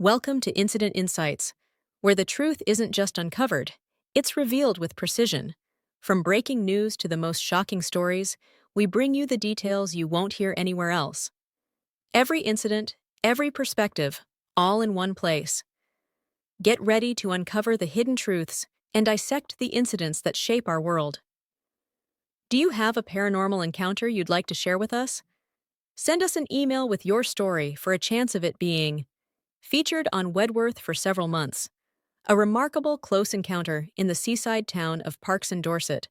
Welcome to Incident Insights, where the truth isn't just uncovered, it's revealed with precision. From breaking news to the most shocking stories, we bring you the details you won't hear anywhere else. Every incident, every perspective, all in one place. Get ready to uncover the hidden truths and dissect the incidents that shape our world. Do you have a paranormal encounter you'd like to share with us? Send us an email with your story for a chance of it being featured on Wedworth for several months. A remarkable close encounter in the seaside town of Parks in Dorset,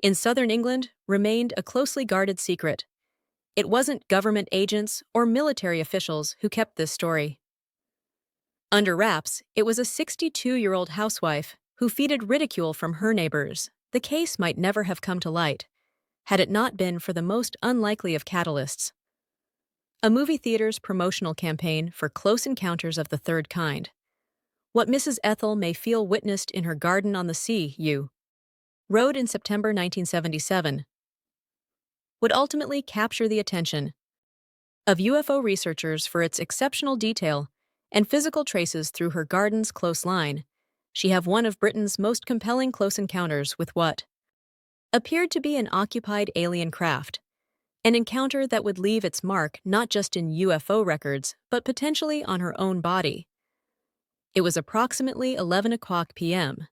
in southern England, remained a closely guarded secret. It wasn't government agents or military officials who kept this story under wraps. It was a 62-year-old housewife who feeded ridicule from her neighbors. The case might never have come to light had it not been for the most unlikely of catalysts. A movie theater's promotional campaign for Close Encounters of the Third Kind. What Mrs. Ethel Mayfield witnessed in her garden on the sea, Road in September 1977, would ultimately capture the attention of UFO researchers for its exceptional detail and physical traces through her garden's close line. She have one of Britain's most compelling close encounters with what appeared to be an occupied alien craft. An encounter that would leave its mark not just in UFO records, but potentially on her own body. It was approximately 11 o'clock p.m.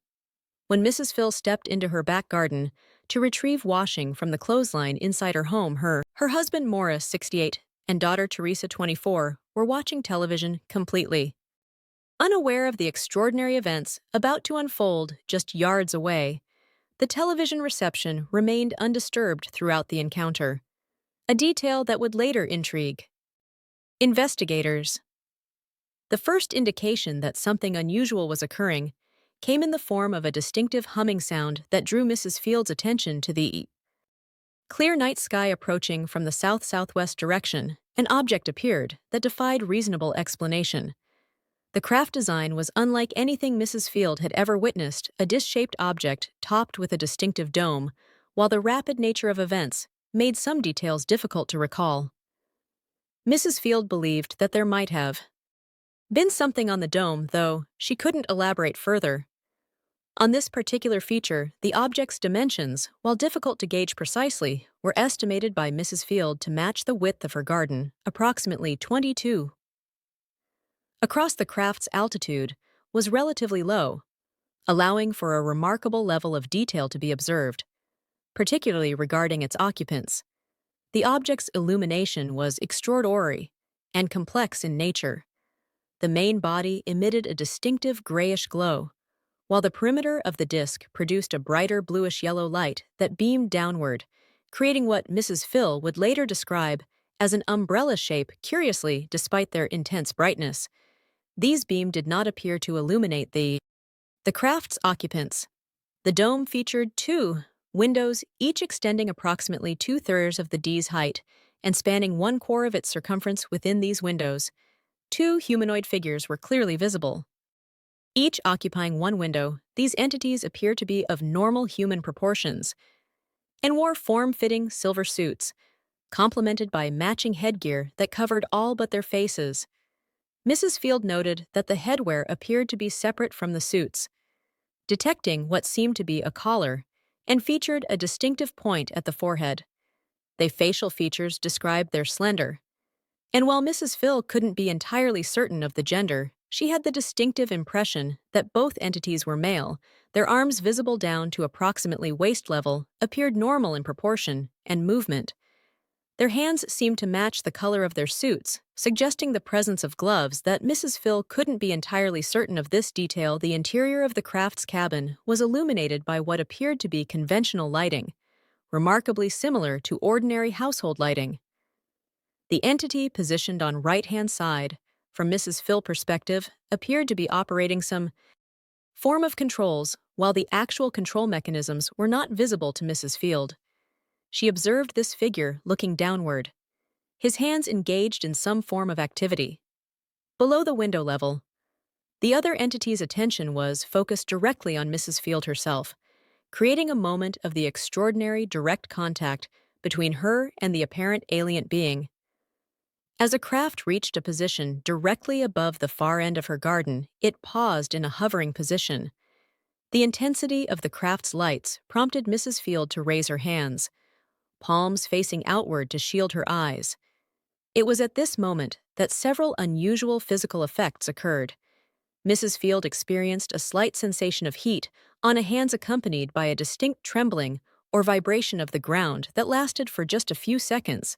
when Mrs. Phil stepped into her back garden to retrieve washing from the clothesline inside her home. Her husband Morris, 68, and daughter Teresa, 24, were watching television completely unaware of the extraordinary events about to unfold just yards away. The television reception remained undisturbed throughout the encounter, a detail that would later intrigue investigators. The first indication that something unusual was occurring came in the form of a distinctive humming sound that drew Mrs. Field's attention to the clear night sky. Approaching from the south-southwest direction, an object appeared that defied reasonable explanation. The craft design was unlike anything Mrs. Field had ever witnessed, a disc-shaped object topped with a distinctive dome, while the rapid nature of events made some details difficult to recall. Mrs. Field believed that there might have been something on the dome, though she couldn't elaborate further. On this particular feature, the object's dimensions, while difficult to gauge precisely, were estimated by Mrs. Field to match the width of her garden, approximately 22. Across the craft's altitude was relatively low, allowing for a remarkable level of detail to be observed, particularly regarding its occupants. The object's illumination was extraordinary and complex in nature. The main body emitted a distinctive grayish glow, while the perimeter of the disk produced a brighter bluish-yellow light that beamed downward, creating what Mrs. Phil would later describe as an umbrella shape. Curiously, despite their intense brightness, these beams did not appear to illuminate the craft's occupants. The dome featured two windows, each extending approximately 2/3 of the D's height and spanning 1/4 of its circumference. Within these windows, two humanoid figures were clearly visible, each occupying one window. These entities appeared to be of normal human proportions and wore form-fitting silver suits, complemented by matching headgear that covered all but their faces. Mrs. Field noted that the headwear appeared to be separate from the suits, detecting what seemed to be a collar, and featured a distinctive point at the forehead. The facial features described their slender, and while Mrs. Phil couldn't be entirely certain of the gender, she had the distinctive impression that both entities were male. Their arms, visible down to approximately waist level, appeared normal in proportion and movement. Their hands seemed to match the color of their suits, suggesting the presence of gloves. That Mrs. Phil couldn't be entirely certain of this detail. The interior of the craft's cabin was illuminated by what appeared to be conventional lighting, remarkably similar to ordinary household lighting. The entity positioned on right-hand side, from Mrs. Phil's perspective, appeared to be operating some form of controls, while the actual control mechanisms were not visible to Mrs. Field. She observed this figure looking downward, his hands engaged in some form of activity. Below the window level, the other entity's attention was focused directly on Mrs. Field herself, creating a moment of the extraordinary direct contact between her and the apparent alien being. As a craft reached a position directly above the far end of her garden, it paused in a hovering position. The intensity of the craft's lights prompted Mrs. Field to raise her hands, palms facing outward to shield her eyes. It was at this moment that several unusual physical effects occurred. Mrs. Field experienced a slight sensation of heat on her hands accompanied by a distinct trembling or vibration of the ground that lasted for just a few seconds.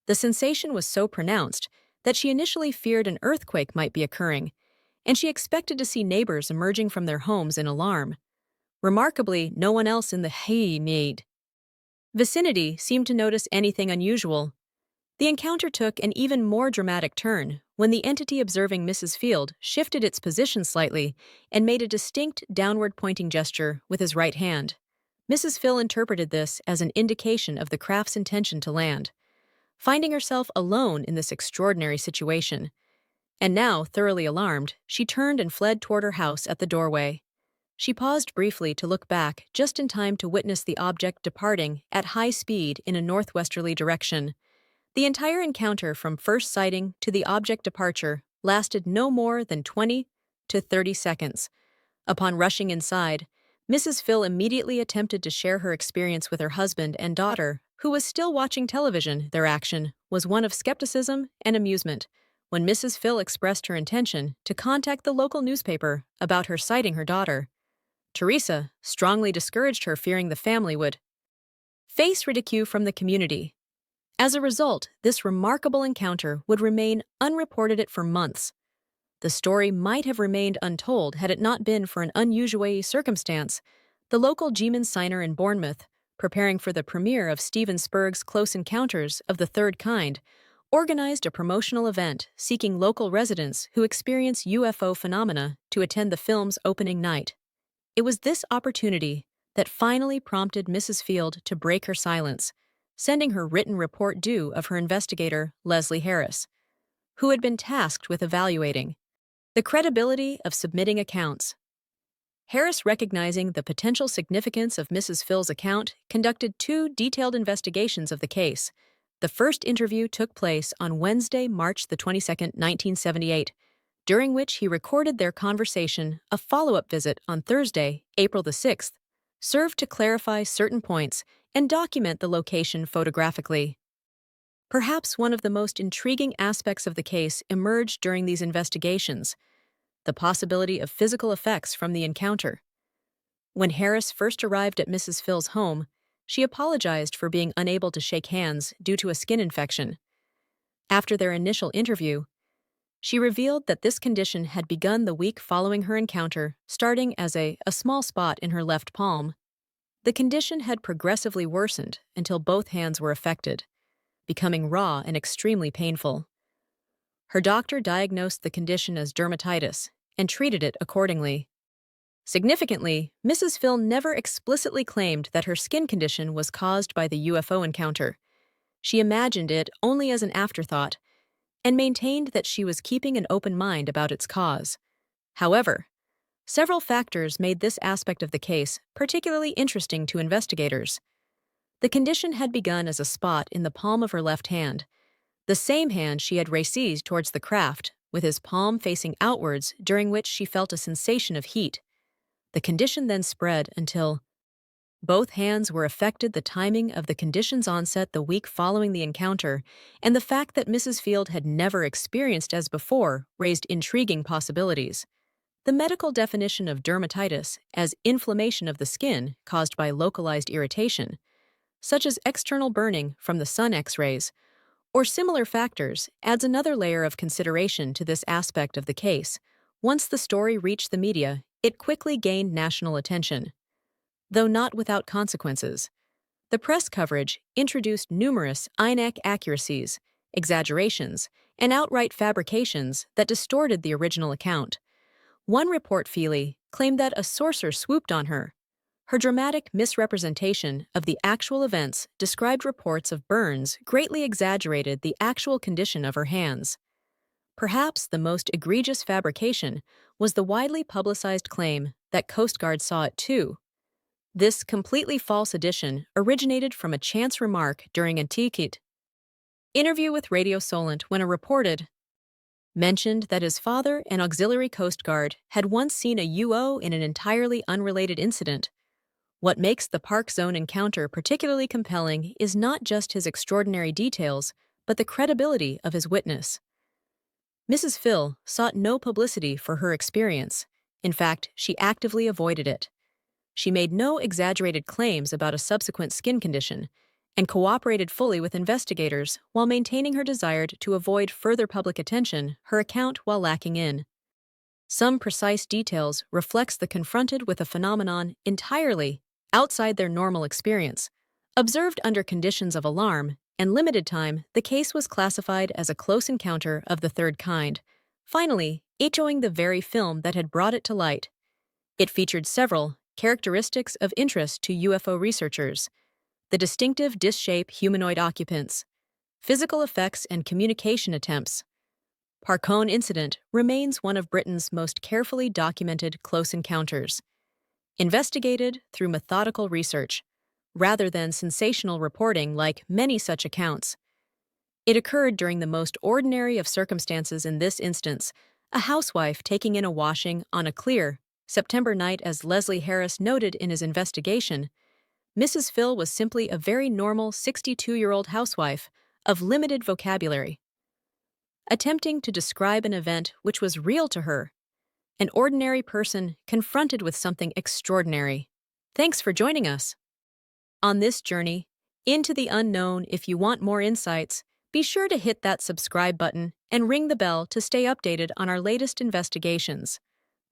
The sensation was so pronounced that she initially feared an earthquake might be occurring, and she expected to see neighbors emerging from their homes in alarm. Remarkably, no one else in the Haymead vicinity seemed to notice anything unusual. The encounter took an even more dramatic turn when the entity observing Mrs. Field shifted its position slightly and made a distinct downward-pointing gesture with his right hand. Mrs. Field interpreted this as an indication of the craft's intention to land. Finding herself alone in this extraordinary situation, and now thoroughly alarmed, she turned and fled toward her house at the doorway. She paused briefly to look back just in time to witness the object departing at high speed in a northwesterly direction. The entire encounter from first sighting to the object departure lasted no more than 20 to 30 seconds. Upon rushing inside, Mrs. Phil immediately attempted to share her experience with her husband and daughter, who was still watching television. Their action was one of skepticism and amusement when Mrs. Phil expressed her intention to contact the local newspaper about her sighting her daughter. Teresa strongly discouraged her, fearing the family would face ridicule from the community. As a result, this remarkable encounter would remain unreported for months. The story might have remained untold had it not been for an unusual circumstance. The local Geeman Signer in Bournemouth, preparing for the premiere of Steven Spielberg's Close Encounters of the Third Kind, organized a promotional event seeking local residents who experience UFO phenomena to attend the film's opening night. It was this opportunity that finally prompted Mrs. Field to break her silence, sending her written report due of her investigator, Leslie Harris, who had been tasked with evaluating the credibility of submitting accounts. Harris, recognizing the potential significance of Mrs. Phil's account, conducted 2 detailed investigations of the case. The first interview took place on Wednesday, March the 22nd, 1978, during which he recorded their conversation. A follow-up visit on Thursday, April the 6th, served to clarify certain points and document the location photographically. Perhaps one of the most intriguing aspects of the case emerged during these investigations: the possibility of physical effects from the encounter. When Harris first arrived at Mrs. Phil's home, she apologized for being unable to shake hands due to a skin infection. After their initial interview, she revealed that this condition had begun the week following her encounter, starting as a small spot in her left palm. The condition had progressively worsened until both hands were affected, becoming raw and extremely painful. Her doctor diagnosed the condition as dermatitis and treated it accordingly. Significantly, Mrs. Phil never explicitly claimed that her skin condition was caused by the UFO encounter. She imagined it only as an afterthought and maintained that she was keeping an open mind about its cause. However, several factors made this aspect of the case particularly interesting to investigators. The condition had begun as a spot in the palm of her left hand, the same hand she had raised towards the craft, with his palm facing outwards, during which she felt a sensation of heat. The condition then spread until both hands were affected. The timing of the condition's onset the week following the encounter, and the fact that Mrs. Field had never experienced as before, raised intriguing possibilities. The medical definition of dermatitis as inflammation of the skin caused by localized irritation, such as external burning from the sun X-rays, or similar factors, adds another layer of consideration to this aspect of the case. Once the story reached the media, it quickly gained national attention, though not without consequences. The press coverage introduced numerous inaccuracies, exaggerations, and outright fabrications that distorted the original account. One report claimed that a sorcerer swooped on her. Her dramatic misrepresentation of the actual events described reports of burns greatly exaggerated the actual condition of her hands. Perhaps the most egregious fabrication was the widely publicized claim that Coast Guard saw it too. This completely false addition originated from a chance remark during a ticket Interview with Radio Solent when a reported mentioned that his father, an auxiliary Coast Guard, had once seen a UO in an entirely unrelated incident. What makes the Park Zone encounter particularly compelling is not just his extraordinary details, but the credibility of his witness. Mrs. Phil sought no publicity for her experience. In fact, she actively avoided it. She made no exaggerated claims about a subsequent skin condition and cooperated fully with investigators while maintaining her desire to avoid further public attention, her account while lacking in some precise details reflects the confronted with a phenomenon entirely outside their normal experience. Observed under conditions of alarm and limited time, the case was classified as a close encounter of the third kind, finally echoing the very film that had brought it to light. It featured several characteristics of interest to UFO researchers: the distinctive disc-shaped humanoid occupants, physical effects and communication attempts. Parkone incident remains one of Britain's most carefully documented close encounters, investigated through methodical research, rather than sensational reporting like many such accounts. It occurred during the most ordinary of circumstances in this instance, a housewife taking in a washing on a clear September night. As Leslie Harris noted in his investigation, Mrs. Phil was simply a very normal 62-year-old housewife of limited vocabulary, attempting to describe an event which was real to her, an ordinary person confronted with something extraordinary. Thanks for joining us on this journey into the unknown. If you want more insights, be sure to hit that subscribe button and ring the bell to stay updated on our latest investigations.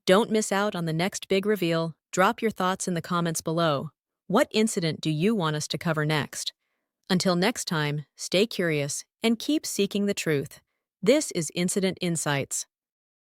Don't miss out on the next big reveal. Drop your thoughts in the comments below. What incident do you want us to cover next? Until next time, stay curious and keep seeking the truth. This is Incident Insights.